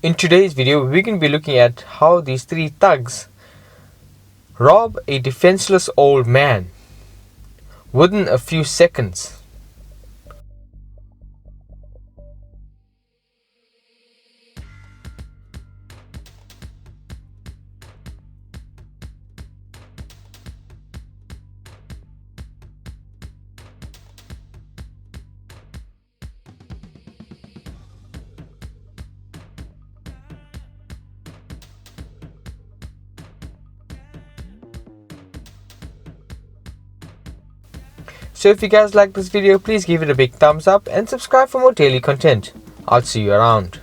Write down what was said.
In today's video, we're going to be looking at how these three thugs rob a defenseless old man within a few seconds. So if you guys like this video, please give it a big thumbs up and subscribe for more daily content. I'll see you around.